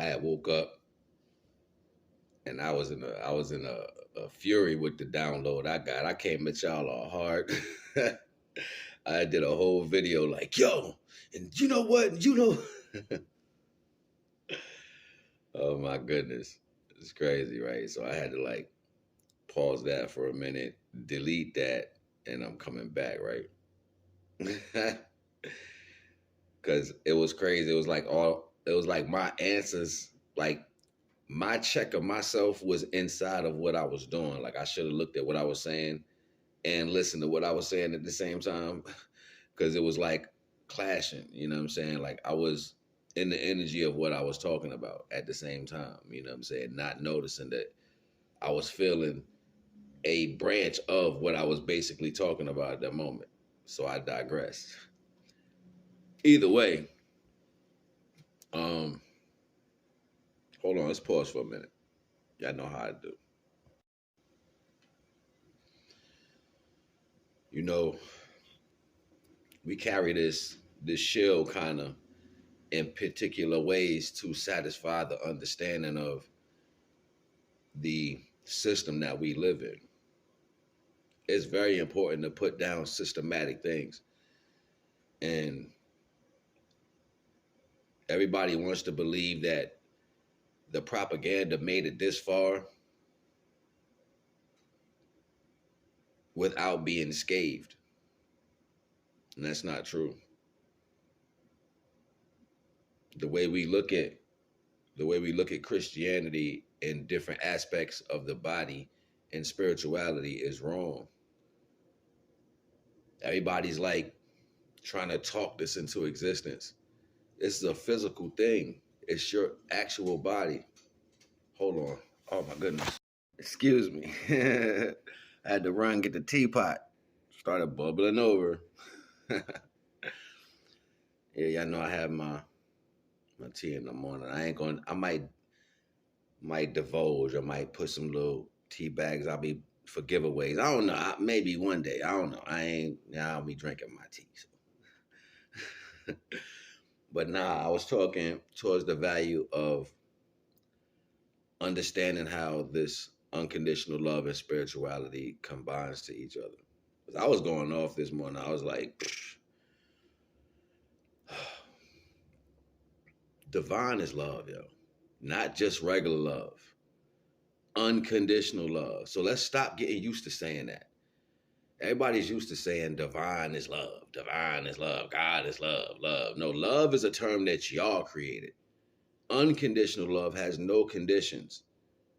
had woke up and I was in a fury with the download I got. I came at y'all all hard. I did a whole video like, yo, and you know what? You know, oh my goodness. It's crazy, right? So I had to like pause that for a minute, delete that, and I'm coming back, right? Cause it was crazy. It was like my answers, like my check of myself was inside of what I was doing. Like I should have looked at what I was saying and listened to what I was saying at the same time. Cause it was like clashing, you know what I'm saying? Like I was in the energy of what I was talking about at the same time, you know what I'm saying? Not noticing that I was feeling a branch of what I was basically talking about at that moment. So I digressed. Either way, um, hold on, let's pause for a minute. Y'all know how I do. You know, we carry this shell kind of in particular ways to satisfy the understanding of the system that we live in. It's very important to put down systematic things. And everybody wants to believe that the propaganda made it this far without being scathed. And that's not true. The way we look at Christianity in different aspects of the body and spirituality is wrong. Everybody's like trying to talk this into existence. This is a physical thing. It's your actual body. Hold on. Oh my goodness. Excuse me. I had to run get the teapot. Started bubbling over. Yeah, y'all know I have my tea in the morning. I might divulge. I might put some little tea bags. I'll be for giveaways. I don't know. Maybe one day. I don't know. I'll be drinking my tea. So. But I was talking towards the value of understanding how this unconditional love and spirituality combines to each other. I was going off this morning. I was like, divine is love, yo. Not just regular love. Unconditional love. So let's stop getting used to saying that. Everybody's used to saying divine is love. Divine is love. God is love. Love. No, love is a term that y'all created. Unconditional love has no conditions.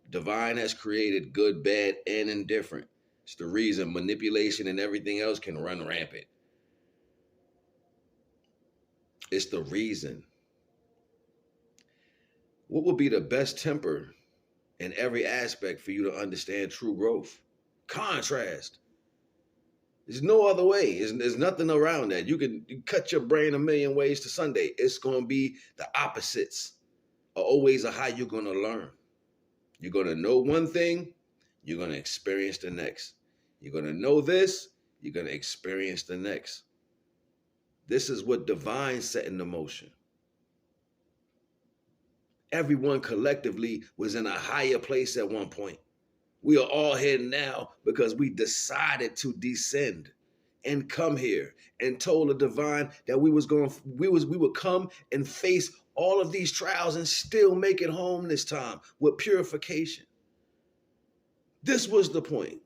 Divine has created good, bad, and indifferent. It's the reason manipulation and everything else can run rampant. It's the reason. What would be the best temper in every aspect for you to understand true growth? Contrast. There's no other way. There's nothing around that. You cut your brain a million ways to Sunday. It's going to be the opposites are always how you're going to learn. You're going to know one thing, you're going to experience the next. You're going to know this, you're going to experience the next. This is what divine set into motion. Everyone collectively was in a higher place at one point. We are all here now because we decided to descend and come here and told the divine that we would come and face all of these trials and still make it home this time with purification. This was the point.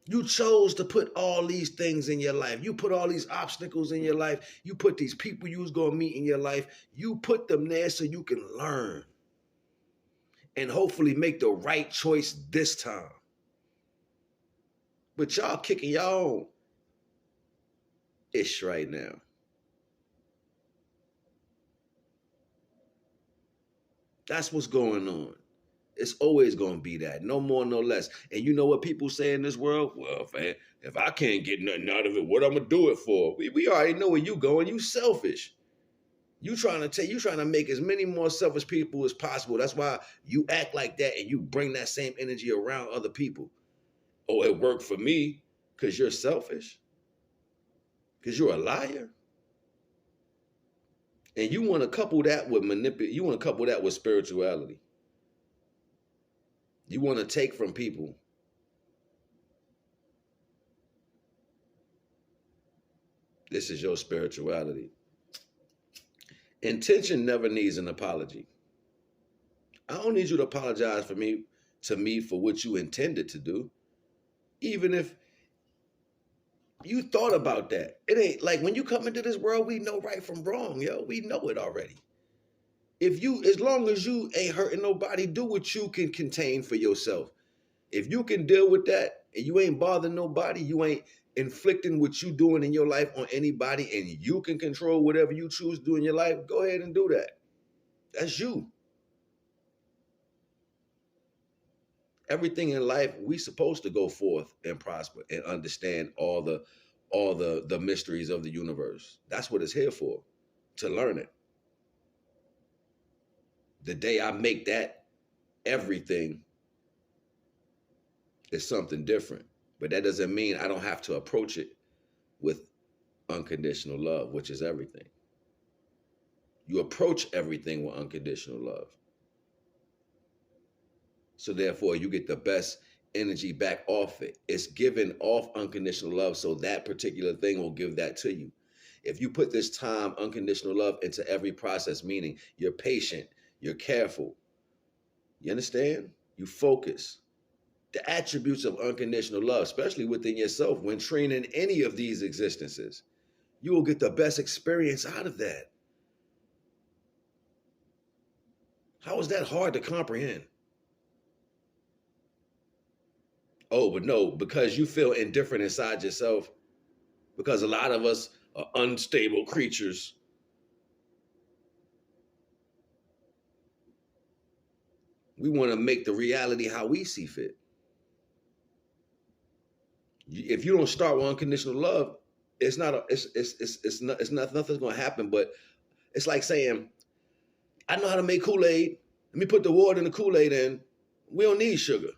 You chose to put all these things in your life. You put all these obstacles in your life. You put these people you was going to meet in your life. You put them there so you can learn and hopefully make the right choice this time. But y'all kicking y'all own ish right now. That's what's going on. It's always going to be that. No more, no less. And you know what people say in this world? Well, man, if I can't get nothing out of it, what I'm going to do it for? We already know where you going. You selfish. You trying to make as many more selfish people as possible. That's why you act like that and you bring that same energy around other people. Oh, it worked for me because you're selfish. Because you're a liar. And you want to couple that with you want to couple that with spirituality. You want to take from people. This is your spirituality. Intention never needs an apology. I don't need you to apologize to me for what you intended to do. Even if you thought about that. It ain't like when you come into this world, we know right from wrong, yo. We know it already. As long as you ain't hurting nobody, do what you can contain for yourself. If you can deal with that and you ain't bothering nobody, you ain't inflicting what you doing in your life on anybody, and you can control whatever you choose to do in your life, go ahead and do that. That's you. Everything in life, we supposed to go forth and prosper and understand all the mysteries of the universe. That's what it's here for, to learn it. The day I make that everything, is something different. But that doesn't mean I don't have to approach it with unconditional love, which is everything. You approach everything with unconditional love. So therefore, you get the best energy back off it. It's given off unconditional love, so that particular thing will give that to you. If you put this time, unconditional love, into every process, meaning you're patient, you're careful, you understand? You focus. The attributes of unconditional love, especially within yourself, when training any of these existences, you will get the best experience out of that. How is that hard to comprehend? Oh, but no, because you feel indifferent inside yourself, because a lot of us are unstable creatures. We want to make the reality how we see fit. If you don't start with unconditional love, it's not nothing's going to happen. But it's like saying, I know how to make Kool-Aid. Let me put the water in the Kool-Aid in. We don't need sugar.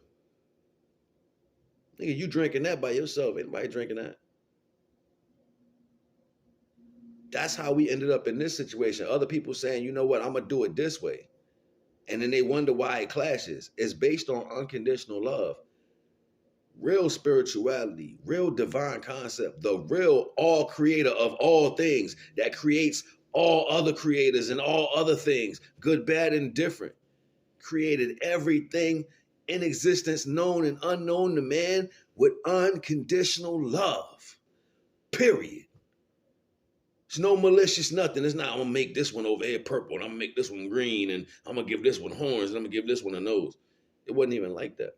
Nigga, you drinking that by yourself. Anybody drinking that? That's how we ended up in this situation. Other people saying, you know what, I'm going to do it this way. And then they wonder why it clashes. It's based on unconditional love. Real spirituality, real divine concept, the real all creator of all things that creates all other creators and all other things, good, bad, and different. Created everything in existence, known and unknown to man, with unconditional love. Period. It's no malicious nothing. It's not, I'm going to make this one over here purple, and I'm going to make this one green, and I'm going to give this one horns, and I'm going to give this one a nose. It wasn't even like that.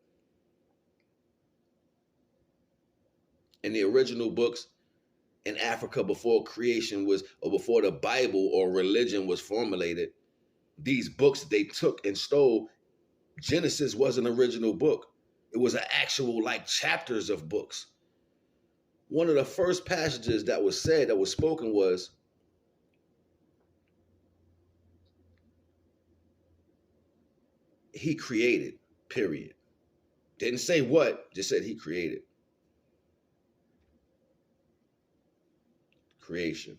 In the original books in Africa, before creation was, or before the Bible or religion was formulated, these books they took and stole. Genesis was an original book. It was an actual like chapters of books. One of the first passages that was said, that was spoken, was he created, period. Didn't say what, just said he created. Creation.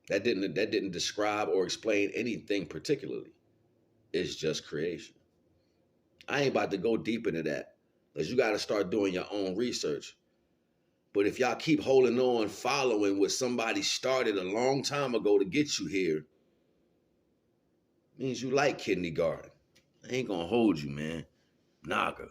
That didn't describe or explain anything particularly. It's just creation. I ain't about to go deep into that, because you got to start doing your own research. But if y'all keep holding on, following what somebody started a long time ago to get you here, means you like kindergarten. I ain't gonna hold you, man. NAGA.